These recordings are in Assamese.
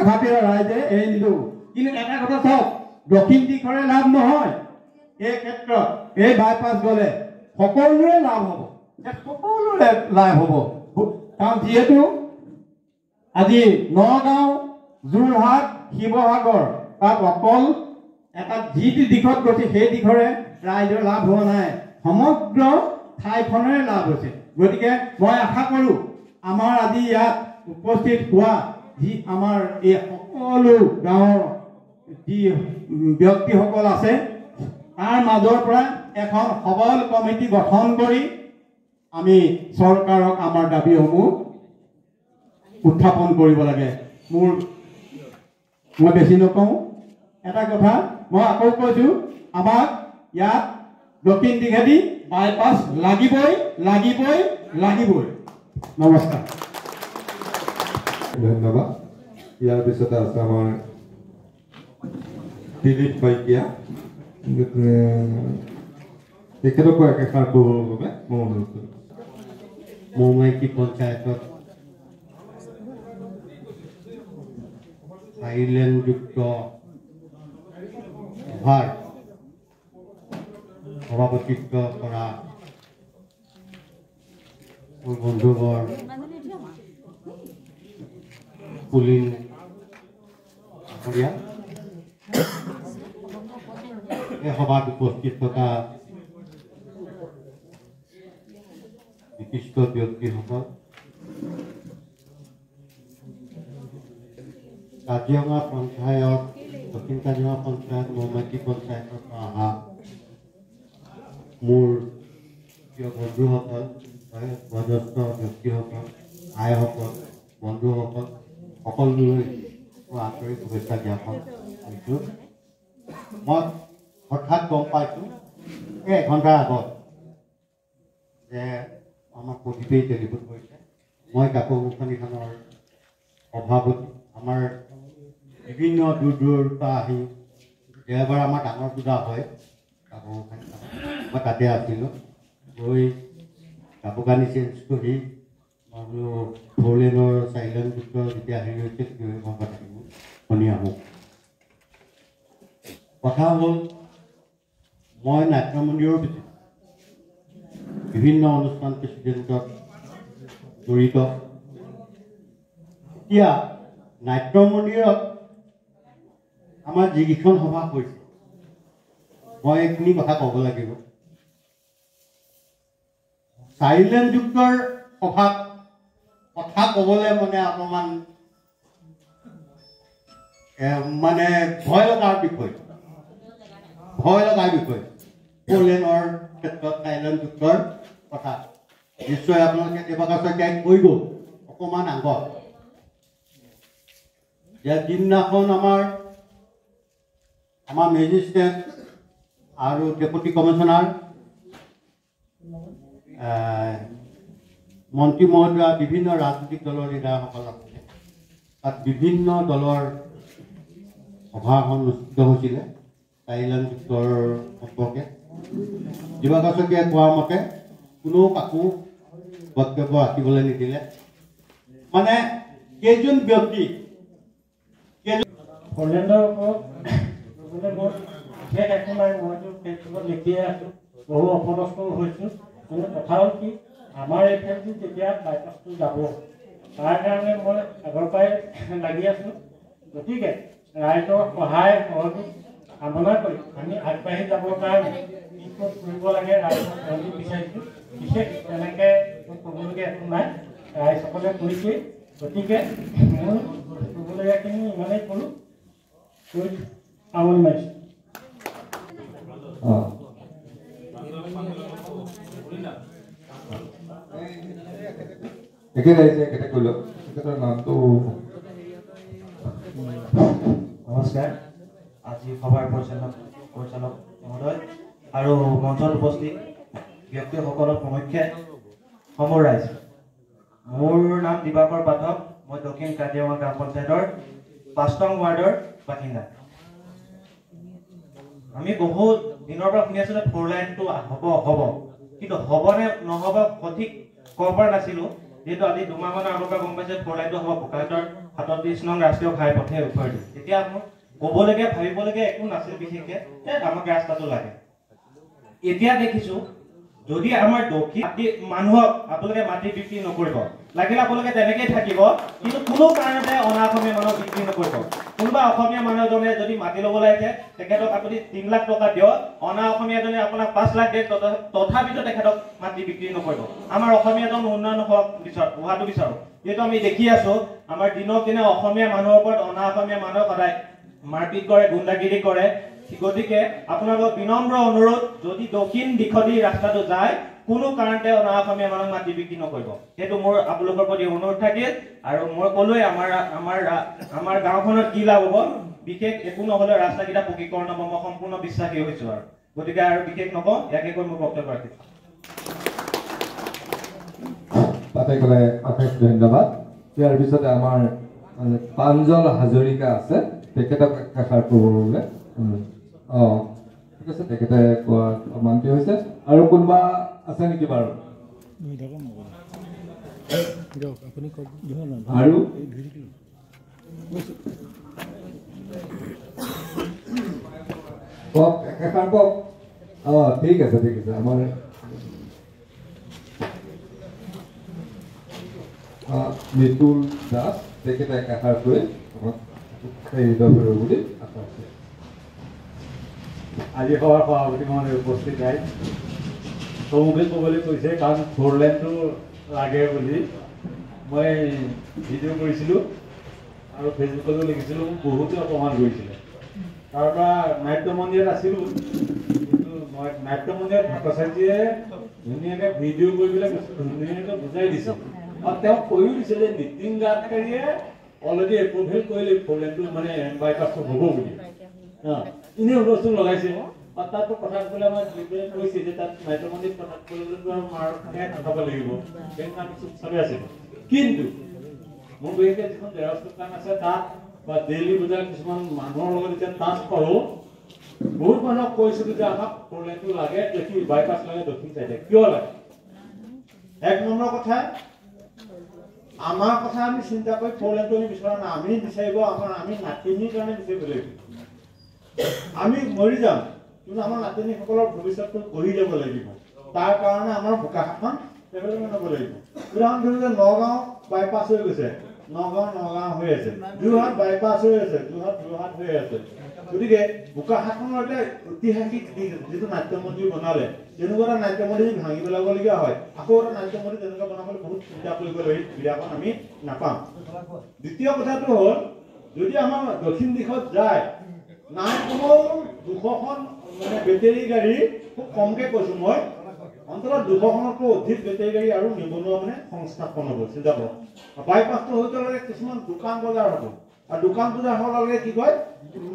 খাতিৰত ৰাইজে এৰি নিদিওঁ। কিন্তু এটা কথা চাওক, দক্ষিণ দিশৰে লাভ নহয়। এই ক্ষেত্ৰত এই বাইপাছ গ'লে সকলোৰে লাভ হ'ব, সকলোৰে লাভ হ'ব। কাৰণ যিহেতু আজি নগাঁও, যোৰহাট, শিৱসাগৰ তাত অকল এটা যিটো দিশত গৈছে সেই দিশৰে ৰাইজৰ লাভ হোৱা নাই, সমগ্ৰ ঠাইখনৰে লাভ হৈছে। গতিকে মই আশা কৰোঁ আমাৰ আজি ইয়াত উপস্থিত হোৱা যি আমাৰ এই সকলো গাঁৱৰ যি ব্যক্তিসকল আছে তাৰ মাজৰ পৰা এখন সবল কমিটি গঠন কৰি আমি চৰকাৰক আমাৰ দাবীসমূহ উত্থাপন কৰিব লাগে। মই বেছি নকওঁ, এটা কথা মই আকৌ কৈছোঁ, আমাক ইয়াত দক্ষিণ দিশেদি বাইপাছ লাগিবই লাগিবই লাগিবই। নমস্কাৰ, ধন্যবাদ। ইয়াৰ পিছতে আছে আমাৰ দিলীপ শইকীয়া, তেখেতকো একেষাৰ ক'বৰ বাবে মই অনুৰোধ কৰিম। মৌমাইকী পঞ্চায়তত আইলেণ্ডযুক্ত সভাৰ সভাপতিত্ব কৰা মোৰ বন্ধুবৰ পুলিন ডাঙৰীয়া, এই সভাত উপস্থিত থকা বিশিষ্ট ব্যক্তিসকল, কাজিৰঙা পঞ্চায়ত, দক্ষিণ কাজিৰঙা পঞ্চায়ত, মৌমাইকী পঞ্চায়তৰ পৰা অহা মোৰ প্ৰিয় বন্ধুসকল, বয়োজ্যেষ্ঠ ব্যক্তিসকল, আইসকল, বন্ধুসকল, সকলোলৈ মই আন্তৰিক শুভেচ্ছা জ্ঞাপন কৰিছোঁ। মই হঠাৎ গম পাইছোঁ এই এঘণ্টাৰ আগত যে আমাৰ প্ৰদীপেই টেলিফোন কৰিছে। মই কাকৌ গোসাঁনীখানৰ সভাপতি, আমাৰ বিভিন্ন দূৰ দূৰৰ পৰা আহি দেওবাৰে আমাৰ ডাঙৰ পূজা হয় কাকৌ গোসাঁনীখানত, মই তাতে আছিলোঁ। গৈ কাপোৰ কানি চেঞ্জ কৰি মই বোলো ফ'ৰলেনৰ চাইলেণ্ডযুক্ত যেতিয়া হেৰি হৈছে মই কথাখিনি শুনি আহোঁ। কথা হ'ল, মই নাট্য মন্দিৰৰ বিভিন্ন অনুষ্ঠান প্ৰেচিডেণ্টত জড়িত। এতিয়া নাট্য মন্দিৰত আমাৰ যিকেইখন সভা হৈছে, মই এইখিনি কথা ক'ব লাগিব। চাইলেণ্ডযুক্তৰ সভাত কথা ক'বলৈ অকণমান ভয় লগাৰ বিষয়, ফ'ৰলেনৰ ক্ষেত্ৰত চাইলেণ্ডযুক্তৰ কথা নিশ্চয় আপোনালোকে দেৱকা শইকীয়াই কৈ গ'ল অকণমান আগত যে যিদিনাখন আমাৰ মেজিষ্ট্ৰেট আৰু ডেপুটি কমিশ্যনাৰ, মন্ত্ৰী মহোদয়, বিভিন্ন ৰাজনৈতিক দলৰ লিডাৰসকল আছে, তাত বিভিন্ন দলৰ সভা অনুষ্ঠিত হৈছিলে চাইলেণ্ডযুক্তৰ সম্পৰ্কে। দেৱকা শইকীয়াই কোৱা মতে কোনেও কাকো বক্তব্য ৰাখিবলৈ নিদিলে। কেইজন ব্যক্তি ফ'ৰলেনৰ ওপৰত মোৰ বিশেষ একো নাই, মইতো ফেচবুকত লিখিয়ে আছোঁ, বহু অপদস্থও হৈছোঁ। কিন্তু কথা হ'ল কি, আমাৰ এইফালেদি যেতিয়া বাইপাছটো যাব তাৰ কাৰণে মই আগৰ পৰাই লাগি আছোঁ। গতিকে ৰাইজৰ সহায় সহযোগ কামনা কৰি আমি আগবাঢ়ি যাবৰ কাৰণে কি ক'ত কৰিব লাগে ৰাইজৰ সহযোগ বিচাৰিছোঁ। বিশেষ তেনেকৈ ক'বলগীয়া একো নাই, ৰাইজসকলে কৰিছেই। গতিকে মোৰ ক'বলগীয়াখিনি ইমানেই ক'লোঁ, কৈ আমনি মাৰিছোঁ। এখেতে কৈ লওক তেখেতৰ নামটো। নমস্কাৰ। আজি সভাৰ পৰিচালক মহোদয় আৰু মঞ্চত উপস্থিত ব্যক্তিসকলৰ সমক্ষে সমূহ ৰাইজ, মোৰ নাম দিবাকৰ পাঠক। মই দক্ষিণ কাজিৰঙা গ্ৰাম পঞ্চায়তৰ ৫ নং ৱাৰ্ডৰ বাসিন্দা। আমি বহুত দিনৰ পৰা শুনি আছিলোঁ ফ'ৰলাইনটো হ'ব, কিন্তু হ'ব নে নহ'ব সঠিক ক'ব পৰা নাছিলোঁ। যিহেতু আজি 2 মাহমানৰ আগৰ পৰা গম পাইছে ফ'ৰলাইনটো হ'ব, বোকাখাটৰ 37 নং ৰাষ্ট্ৰীয় ঘাইপথে উঠোৱাই দিওঁ। তেতিয়া মোৰ ক'বলগীয়া ভাবিবলগীয়া একো নাছিল বিশেষকৈ যে আমাক ৰাস্তাটো লাগে। এতিয়া দেখিছোঁ যদি আমাৰ দক্ষিণ মানুহক আপোনালোকে মাটি বিক্ৰী নকৰিব, লাগিলে আপোনালোকে তেনেকেই থাকিব, কিন্তু কোনো কাৰণতে অনা অসমীয়া মানুহক বিক্ৰী নকৰিব। কোনোবা অসমীয়া মানুহ এজনে যদি মাটি ল'ব লাগে তেখেতক আপুনি 3 লাখ টকা দিয়ক, অনা অসমীয়া এজনে আপোনাক 5 লাখ দিয়ে, তথাপিতো তেখেতক মাটি বিক্ৰী নকৰিব। আমাৰ অসমীয়াজন উন্নয়ন হোৱাটো বিচাৰোঁ। যিহেতু আমি দেখি আছোঁ আমাৰ দিনক দিনে অসমীয়া মানুহৰ ওপৰত অনা অসমীয়া মানুহক সদায় মাৰপিট কৰে, গুণ্ডাগিৰি কৰে। গতিকে আপোনালোকক বিনম্ৰ অনুৰোধ, যদি দক্ষিণ দিশদি ৰাস্তাটো যায় কোনো কাৰণতে অনা অসমীয়া মানুহক মাটি বিক্ৰী নকৰিব। সেইটো মোৰ আপোনালোকৰ প্ৰতি অনুৰোধ থাকিল। আৰু মই ক'লোৱে আমাৰ গাঁওখনত কি লাভ হ'ব, বিশেষ একো নহ'লে ৰাস্তাকেইটা পকীকৰণ হ'ব, মই সম্পূৰ্ণ বিশ্বাসী হৈছোঁ। আৰু গতিকে আৰু বিশেষ নকওঁ, ইয়াকে কৈ মোৰ বক্তব্য ৰাখিছোঁ। তাতে ক'লে অশেষ ধন্যবাদ। ইয়াৰ পিছতে আমাৰ প্ৰাঞ্জল হাজৰিকা আছে, তেখেতক এষাৰ ক'বলৈ ঠিক আছে, তেখেতে কোৱা মান্তি হৈছে। আৰু কোনোবা আছে নেকি বাৰু? আৰু কওক, এষাৰ কওক। ঠিক আছে ঠিক আছে। আমাৰ মিতুল দাস, তেখেতে এষাৰ কৈ আমাক বুলি আশা আছে। আজি সভাৰ সভাপতি মহোদয় উপস্থিত নাই, চমুকৈ ক'বলৈ কৈছে, কাৰণ 4 লেনটো লাগে বুলি মই ভিডিঅ' কৰিছিলোঁ আৰু ফেচবুকতো লিখিছিলোঁ, মোক বহুতে অপমান কৰিছিলে। তাৰপৰা নাট্য মন্দিৰত আছিলোঁ, কিন্তু নাট্য মন্দিৰত ভট্টাচাৰ্যীয়ে ধুনীয়াকৈ ভিডিঅ' কৰি পেলাই ধুনীয়াকৈ বুজাই দিছে। আৰু তেওঁ কৈও দিছে যে নীতিন গাডকাৰীয়ে অলৰেডি এপ্ৰুভেল কৰিলে 4 লেনটো মানে বাইপাছটো হ'ব বুলি। এনেই হুলস্থুল লগাইছে। আৰু তাতো কথা ক'লে মই কৈছে যে তাত নাট্য মন্দিৰত কথা ক'লেতো আৰু মাৰ খাব লাগিব, সেইকাৰণে আমি চুপচাপে আছিলোঁ। কিন্তু মোৰ বিশেষকৈ যিখন জেৰক্স দোকান আছে তাত বা ডেইলি বজাৰ কিছুমান মানুহৰ লগত যেতিয়া টাচ কৰোঁ, বহুত মানুহক কৈছিলোঁ যে আমাক 4 লেনটো লাগে, দেখি বাইপাছ লাগে দক্ষিণ চাইডে। কিয় লাগে? 1 নম্বৰ কথা, আমাৰ কথা আমি চিন্তা কৰি 4 লেনটো আমি বিচৰা নাই। আমি বিচাৰিব আমি নাতিনীৰ কাৰণে বিচাৰিব লাগিব। আমি মৰি যাম, কিন্তু আমাৰ নাতিনীসকলৰ ভৱিষ্যতটো গঢ়ি যাব লাগিব। তাৰ কাৰণে আমাৰ বোকাখাতখন ডেভেলপমেণ্ট হ'ব লাগিব। উদাহৰণ ধৰি যে নগাঁও বাইপাছ হৈ গৈছে, নগাঁও হৈ আছে, যোৰহাট বাইপাছ হৈ আছে, যোৰহাট হৈ আছে। গতিকে বোকাখাতখনৰ এটা ঐতিহাসিক যিটো নাট্য মন্দিৰ বনালে, তেনেকুৱা এটা নাট্য মন্দিৰ ভাঙি পেলাবলগীয়া হয়, আকৌ এটা নাট্য মন্দিৰ তেনেকুৱা বনাবলৈ বহুত চিন্তা কৰিব লাগিব, সুবিধাখন আমি নাপাম। দ্বিতীয় কথাটো হ'ল, যদি আমাৰ দক্ষিণ দিশত যায়, নাই কমেও 200খন মানে বেটেৰী গাড়ী, খুব কমকৈ কৈছোঁ মই, অন্ততঃ 200খনতকৈ অধিক বেটেৰী গাড়ী আৰু নিবনুৱা মানে সংস্থাপন হ'ব। চিন্তা কৰক, বাইপাছটো হৈ গ'লে কিছুমান দোকান বজাৰ হ'ব, আৰু দোকান বজাৰ হোৱাৰ লগে কি কয়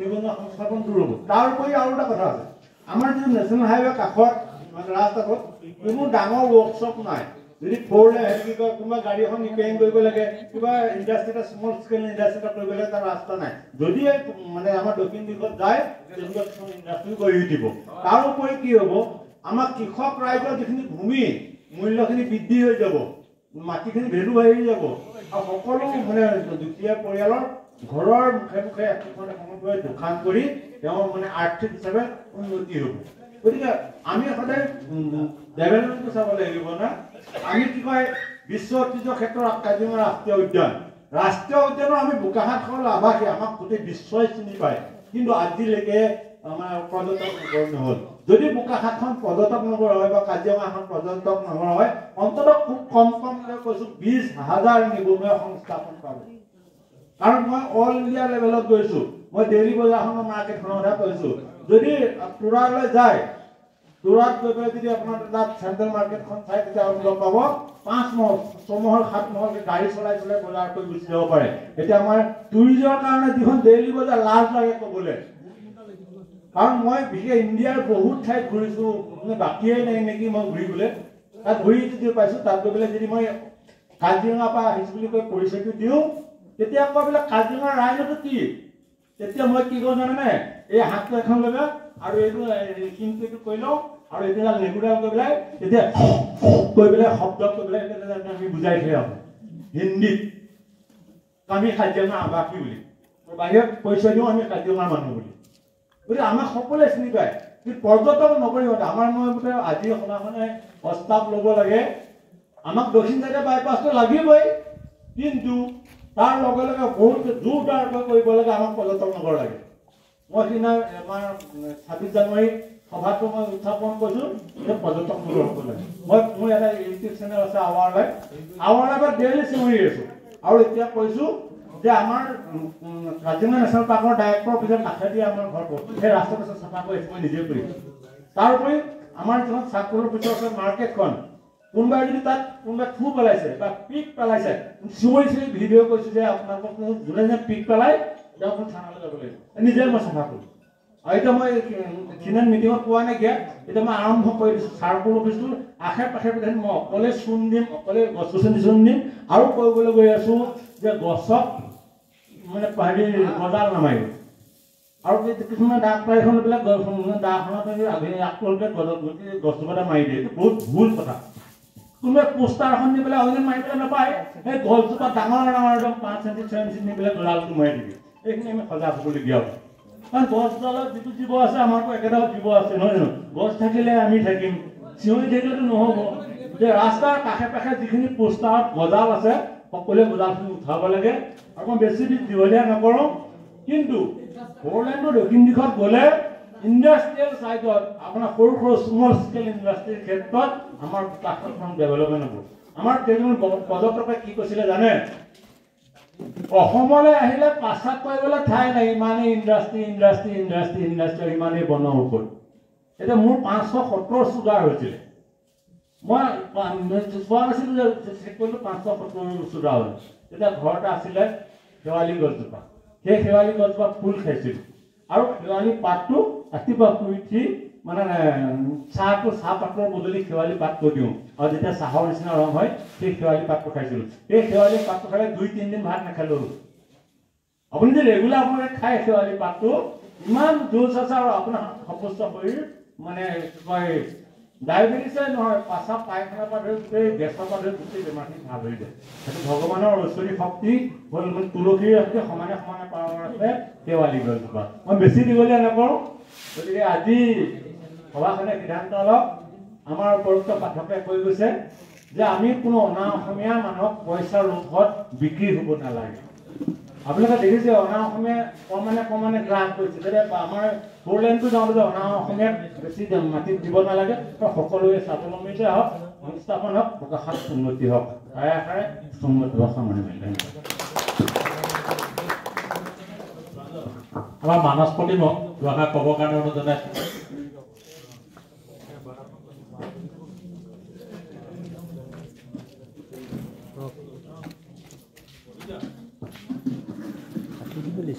নিবনুৱা সংস্থাপন দূৰ হ'ব। তাৰ উপৰি আৰু এটা কথা আছে, আমাৰ যিটো নেশ্যনেল হাইৱে কাষত মানে ৰাস্তাটোত কোনো ডাঙৰ ৱৰ্কশ্বপ নাই। যদি 4 লেন কি কয় কোনোবা গাড়ী এখন ৰিপেয়াৰিং কৰিব লাগে, কিবা ইণ্ডাষ্ট্ৰি এটা স্মল স্কেল ইণ্ডাষ্ট্ৰি এটা কৰিব লাগে, তাৰ ৰাস্তা নাই। যদি মানে আমাৰ দক্ষিণ দিশত যায় তেনেকুৱা কিছুমান ইণ্ডাষ্ট্ৰি গঢ়ি উঠিব। তাৰ উপৰি কি হ'ব, আমাৰ কৃষক ৰাইজৰ যিখিনি ভূমি মূল্যখিনি বৃদ্ধি হৈ যাব, মাটিখিনি ভেলু বাঢ়ি যাব, আৰু সকলো মানে দুখীয়া পৰিয়ালৰ ঘৰৰ মুখে মুখে এখন দোকান কৰি তেওঁৰ মানে আৰ্থিক হিচাপে উন্নতি হ'ব। গতিকে আমি সদায় ডেভেলপমেণ্টটো চাব লাগিব না। আমি কি কয় বিশ্ব ঐতিহ্য ক্ষেত্ৰৰ কাজিৰঙা ৰাষ্ট্ৰীয় উদ্যানৰ আমি বোকাখাতখনৰ আৱাসী, আমাক গোটেই বিশ্বই চিনি পায়, কিন্তু আজিলৈকে আমাৰ পৰ্যটক নগৰ নহ'ল। যদি বোকাখাতখন পৰ্যটক নগৰ হয় বা কাজিৰঙাখন পৰ্যটক নগৰ হয়, অন্ততঃ খুব কমকৈ কৈছোঁ 20,000 নিবনুৱা সংস্থাপন পাব। কাৰণ মই অল ইণ্ডিয়া লেভেলত গৈছোঁ, মই ডেইলি বজাৰখনৰ মাৰ্কেটখনৰ কথা কৈছোঁ। যদি তুৰালৈ যায়, তুৰাত গৈ পেলাই যদি আপোনাৰ তাত চেণ্ট্ৰেল মাৰ্কেটখন চাই, তেতিয়া আপুনি গম পাব 5 মহল 6 মহল 7 মহল গাড়ী চলাই বজাৰ কৰি গুচি যাব পাৰে। এতিয়া আমাৰ টুৰিজৰ কাৰণে যিখন ডেইলি বজাৰ লাজ লাগে ক'বলৈ, কাৰণ মই বিশেষ ইণ্ডিয়াৰ বহুত ঠাইত ঘূৰিছোঁ, বাকীয়ে নাই নেকি মই ঘূৰিবলৈ। তাত ঘূৰি যদি পাইছোঁ, তাত গৈ পেলাই যদি মই কাজিৰঙাৰ পৰা আহিছোঁ বুলি কৈ পৰিচয়টো দিওঁ, তেতিয়া আকৌ বোলে কাজিৰঙাৰ ৰাইজটো কি, তেতিয়া মই কি কৰোঁ জানেনে, এই হাতটো এখন লৈ লওঁ আৰু এইটো কিন্তু কৰি লওঁ, আৰু এইবিলাক নেগুডাল কৰি পেলাই তেতিয়া কৈ পেলাই শব্দ কৰি পেলাই আমি বুজাই থৈ আহোঁ হিন্দীত। আমি কাজিৰঙা আৱাসী বুলি বাহিৰত পৰিচয় দিওঁ আমি কাজিৰঙাৰ মানুহ বুলি গতিকে আমাক সকলোৱে চিনি পায় কিন্তু পৰ্যটক নকৰি আমাৰ মতে আজি সমাজখনে প্ৰস্তাৱ ল'ব লাগে আমাক দক্ষিণ চাইডে বাইপাছটো লাগিবই কিন্তু তাৰ লগে লগে বহুত জোৰদাৰকৈ কৰিব লাগে আমাক পৰ্যটক নগৰ লাগে মই সিদিনা আমাৰ 26 জানুৱাৰী সভাটো মই উত্থাপন কৰিছোঁ যে পৰ্যটক নগৰ হ'ব লাগে মোৰ এটা ইউটিউব চেনেল আছে আৱাৰ লাইভ ডেইলি চিঞৰি আছোঁ আৰু এতিয়া কৈছোঁ যে আমাৰ কাজিৰঙা নেশ্যনেল পাৰ্কৰ ডাইৰেক্টৰ অফিচৰ কাষেদি আমাৰ ঘৰটো সেই ৰাস্তাটো চাফা কৰি মই নিজে কৰিছোঁ তাৰোপৰি আমাৰ যিখন চাকৰিৰ অফিচৰ আছে মাৰ্কেটখন কোনোবাই যদি তাত কোনোবাই থু পেলাইছে বা পিক পেলাইছে চিঞৰি ভিডিঅ' কৰিছোঁ যে আপোনালোকক যোনে যোনে পিক পেলাই তেওঁ আপুনি থানালৈ যাব লাগিব নিজে মই চাফা কৰোঁ আৰু এতিয়া মই সিদিনা মিটিঙত পোৱা নাইকিয়া এতিয়া মই আৰম্ভ কৰি দিছোঁ চাৰ্কল অফিচটোৰ আশে পাশে মই অকলে চূণ দিম অকলে গছ গছনি চূণ দিম আৰু কৰিবলৈ গৈ আছোঁ যে গছক মানে গজাল নামাৰিব আৰু কিছুমান দাগ পাইখন বিলাক দাখনত আগতে গছজোপাতে মাৰি দিয়ে এইটো বহুত ভুল কথা কোনোবাই পোষ্টাৰ এখন নি পেলাই অন্য মাৰি পেলাই নাপায় সেই গছজোপা ডাঙৰ ডাঙৰ একদম 5 চেণ্টি 6 ইঞ্চি নি পেলাই গজালটো মাৰি দিবি এইখিনি আমি সজাগ হ'বলগীয়া হয় কাৰণ গছডালত যিটো জীৱ আছে আমাৰতো একেডাল জীৱ আছে নহয় জানো গছ থাকিলে আমি থাকিম চিঞৰি থাকিলেতো নহ'ব যে ৰাস্তাৰ কাষে পাশে যিখিনি পোষ্টাৰত গজাল আছে সকলোৱে গজালখিনি উঠাব লাগে আৰু মই বেছি দীঘলীয়া নকৰোঁ কিন্তু ফ'ৰলেণ্ডৰ দক্ষিণ দিশত গ'লে ইণ্ডাষ্ট্ৰিয়েল চাইটত আপোনাৰ সৰু সৰু স্মল স্কেল ইণ্ডাষ্ট্ৰিৰ ক্ষেত্ৰত আমাৰ কাষখন ডেভেলপমেণ্ট হ'ব আমাৰ কেইজন পৰ্যটকে কি কৈছিলে জানে অসমলৈ আহিলে পাচাব কৰিবলৈ ঠাই নাই ইমানেই ইণ্ডাষ্ট্ৰি ইমানেই বনৰ ওপৰত এতিয়া মোৰ 570 চুগাৰ হৈছিলে মই চোৱা নাছিলোঁ যে চেক কৰিলোঁ 570 চুগাৰ হ'ল তেতিয়া ঘৰতে আছিলে শেৱালি গছজোপা সেই শেৱালি গছজোপা ফুল খাইছিলোঁ আৰু শেৱালি পাতটো ৰাতিপুৱা শুই উঠি মানে চাহপাতৰ বদলি শেৱালি পাতটো দিওঁ আৰু যেতিয়া চাহৰ নিচিনা ৰং হয় সেই শেৱালি পাতটো খাইছিলোঁ সেই শেৱালি পাতটো খালে 2-3 দিন ভাত নাখালোঁ আপুনি যদি ৰেগুলাৰ আপোনালোকে খায় শেৱালি পাতটো ইমান জোচ আছে আৰু আপোনাৰ সপুষ্ট শৰীৰ মানে কয় ডায়েবেটিছে নহয় পাচাব পায়খানাৰ পৰা ধৰি গোটেই গেছৰ পৰা ধৰি গোটেই বেমাৰখিনি ভাল হৈ যায় সেইটো ভগৱানৰ ঐশ্বৰিক শক্তি হ'ল তুলসীৰ শক্তি সমানে পাৱাৰ আছে শেৱালি গছজোপা মই বেছি দীঘলীয়া নকৰোঁ গতিকে আজি সভাখনে সিদ্ধান্ত লওক আমাৰ উপযুক্ত পাঠকে কৈ গৈছে যে আমি কোনো অনা অসমীয়া মানুহক পইচাৰ লোভত বিক্ৰী হ'ব নালাগে আপোনালোকে দেখিছে অনা অসমীয়া ক্ৰমান্বয়ে গ্ৰাস কৰিছে যেতিয়া আমাৰ ফ'ৰলেণ্ডটো যাওঁতে যে অনা অসমীয়াক বেছি মাটি দিব নালাগে সকলোৱে স্বাৱলম্বীতে হওক সংস্থাপন হওক প্ৰকাশত উন্নতি হওক ঠায়ে ঠায়ে উন্নতি হওক আমাৰ মানস প্ৰতিমক দুআষাৰ ক'বৰ কাৰণে অনুৰোধ জনাইছোঁ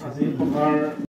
আজি সভাৰ